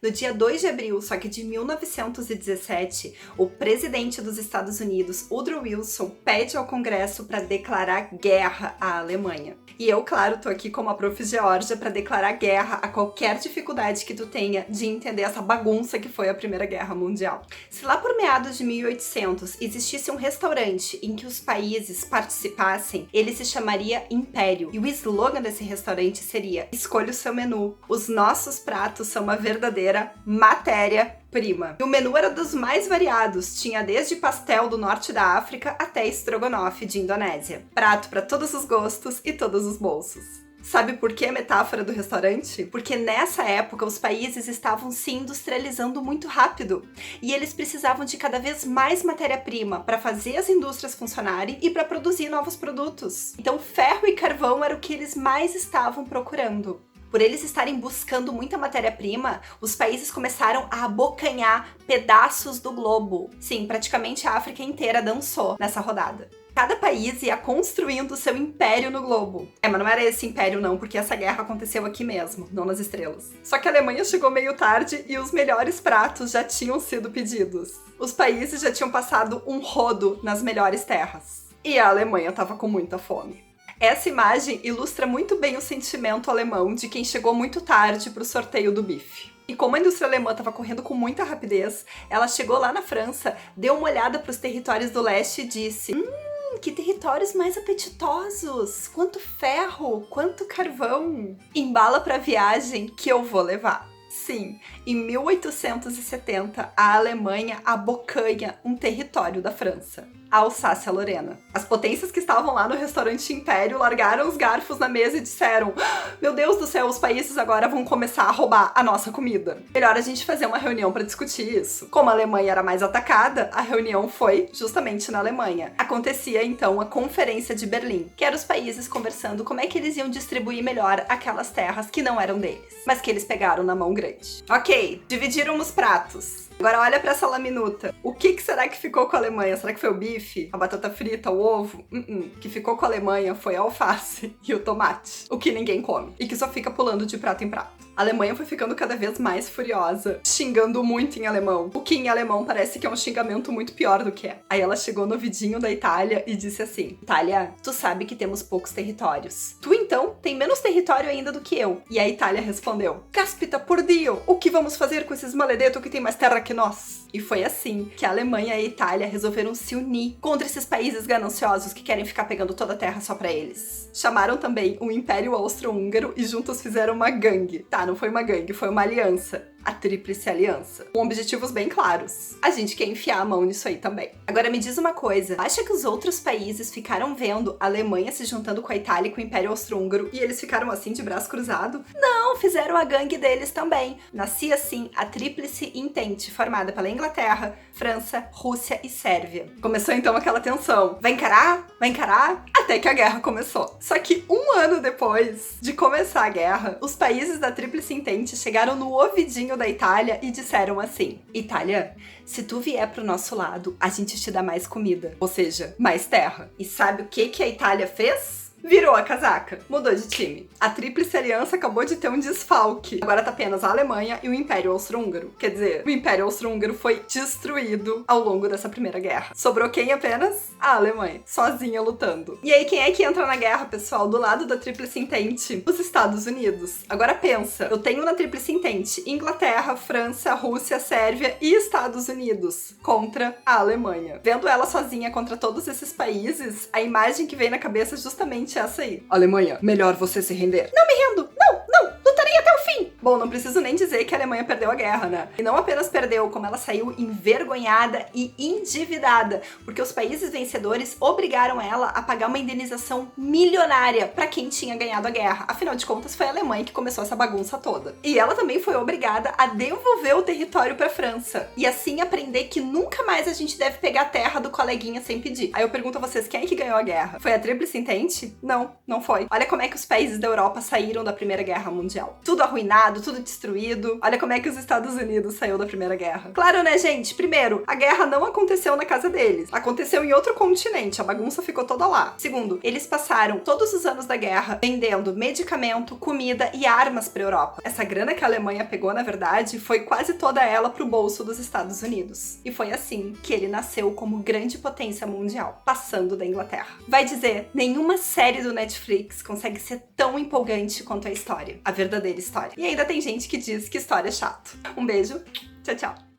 No dia 2 de abril, só que de 1917, o presidente dos Estados Unidos, Woodrow Wilson, pede ao Congresso para declarar guerra à Alemanha. E eu, claro, tô aqui como a Prof. Georgia para declarar guerra a qualquer dificuldade que tu tenha de entender essa bagunça que foi a Primeira Guerra Mundial. Se lá por meados de 1800 existisse um restaurante em que os países participassem, ele se chamaria Império. E o slogan desse restaurante seria: escolha o seu menu. Os nossos pratos são uma verdadeira matéria-prima. E o menu era dos mais variados, tinha desde pastel do norte da África até estrogonofe de Indonésia. Prato para todos os gostos e todos os bolsos. Sabe por que a metáfora do restaurante? Porque nessa época os países estavam se industrializando muito rápido e eles precisavam de cada vez mais matéria-prima para fazer as indústrias funcionarem e para produzir novos produtos. Então ferro e carvão era o que eles mais estavam procurando. Por eles estarem buscando muita matéria-prima, os países começaram a abocanhar pedaços do globo. Sim, praticamente a África inteira dançou nessa rodada. Cada país ia construindo seu império no globo. Mas não era esse império não, porque essa guerra aconteceu aqui mesmo, não nas estrelas. Só que a Alemanha chegou meio tarde e os melhores pratos já tinham sido pedidos. Os países já tinham passado um rodo nas melhores terras. E a Alemanha estava com muita fome. Essa imagem ilustra muito bem o sentimento alemão de quem chegou muito tarde para o sorteio do bife. E como a indústria alemã estava correndo com muita rapidez, ela chegou lá na França, deu uma olhada para os territórios do leste e disse: que territórios mais apetitosos! Quanto ferro, quanto carvão! Embala pra viagem que eu vou levar. Sim, em 1870, a Alemanha abocanha um território da França, a Alsácia-Lorena. As potências que estavam lá no restaurante Império largaram os garfos na mesa e disseram: meu Deus do céu, os países agora vão começar a roubar a nossa comida. Melhor a gente fazer uma reunião para discutir isso. Como a Alemanha era mais atacada, a reunião foi justamente na Alemanha. Acontecia então a Conferência de Berlim, que eram os países conversando como é que eles iam distribuir melhor aquelas terras que não eram deles, mas que eles pegaram na mão grande. Ok, dividiram os pratos. Agora olha pra essa laminuta. O que será que ficou com a Alemanha? Será que foi o bife? A batata frita? O ovo? O que ficou com a Alemanha foi a alface e o tomate. O que ninguém come. E que só fica pulando de prato em prato. A Alemanha foi ficando cada vez mais furiosa, xingando muito em alemão. O que em alemão parece que é um xingamento muito pior do que é. Aí ela chegou no vidinho da Itália e disse assim: Itália, tu sabe que temos poucos territórios. Tu então tem menos território ainda do que eu. E a Itália respondeu: Caspita por Dio, o que vamos fazer com esses maledetos que tem mais terra que nós? E foi assim que a Alemanha e a Itália resolveram se unir contra esses países gananciosos que querem ficar pegando toda a terra só pra eles. Chamaram também o Império Austro-Húngaro e juntos fizeram uma gangue. Tá, não foi uma gangue, foi uma aliança. A Tríplice Aliança. Com objetivos bem claros. A gente quer enfiar a mão nisso aí também. Agora me diz uma coisa, acha que os outros países ficaram vendo a Alemanha se juntando com a Itália e com o Império Austro-Húngaro e eles ficaram assim de braço cruzado? Não, fizeram a gangue deles também. Nascia assim a Tríplice Entente, formada pela Inglaterra, França, Rússia e Sérvia. Começou então aquela tensão. Vai encarar? Vai encarar? Até que a guerra começou. Só que um ano depois de começar a guerra, os países da Tríplice Entente chegaram no ouvidinho da Itália e disseram assim: Itália, se tu vier pro nosso lado, a gente te dá mais comida, ou seja, mais terra. E sabe o que a Itália fez? Virou a casaca, mudou de time. A Tríplice Aliança acabou de ter um desfalque. Agora tá apenas a Alemanha e o Império Austro-Húngaro. Quer dizer, o Império Austro-Húngaro foi destruído ao longo dessa primeira guerra. Sobrou quem apenas? A Alemanha, sozinha lutando. E aí quem é que entra na guerra, pessoal? Do lado da Tríplice Entente? Os Estados Unidos. Agora pensa, eu tenho na Tríplice Entente Inglaterra, França, Rússia, Sérvia e Estados Unidos contra a Alemanha. Vendo ela sozinha contra todos esses países, a imagem que vem na cabeça é justamente essa aí. Alemanha, melhor você se render. Não me rendo! Não! Lutarei até o fim! Bom, não preciso nem dizer que a Alemanha perdeu a guerra, né? E não apenas perdeu, como ela saiu envergonhada e endividada, porque os países vencedores obrigaram ela a pagar uma indenização milionária pra quem tinha ganhado a guerra. Afinal de contas, foi a Alemanha que começou essa bagunça toda. E ela também foi obrigada a devolver o território pra França. E assim aprender que nunca mais a gente deve pegar a terra do coleguinha sem pedir. Aí eu pergunto a vocês, quem é que ganhou a guerra? Foi a Tríplice Entente? Não foi. Olha como é que os países da Europa saíram da Primeira Guerra Mundial. Tudo arruinado, queimado, tudo destruído. Olha como é que os Estados Unidos saiu da Primeira Guerra. Claro, né, gente? Primeiro, a guerra não aconteceu na casa deles. Aconteceu em outro continente, a bagunça ficou toda lá. Segundo, eles passaram todos os anos da guerra vendendo medicamento, comida e armas pra Europa. Essa grana que a Alemanha pegou, na verdade, foi quase toda ela pro bolso dos Estados Unidos. E foi assim que ele nasceu como grande potência mundial, passando da Inglaterra. Vai dizer, nenhuma série do Netflix consegue ser tão empolgante quanto a história, a verdadeira história. E ainda tem gente que diz que história é chato. Um beijo, tchau, tchau.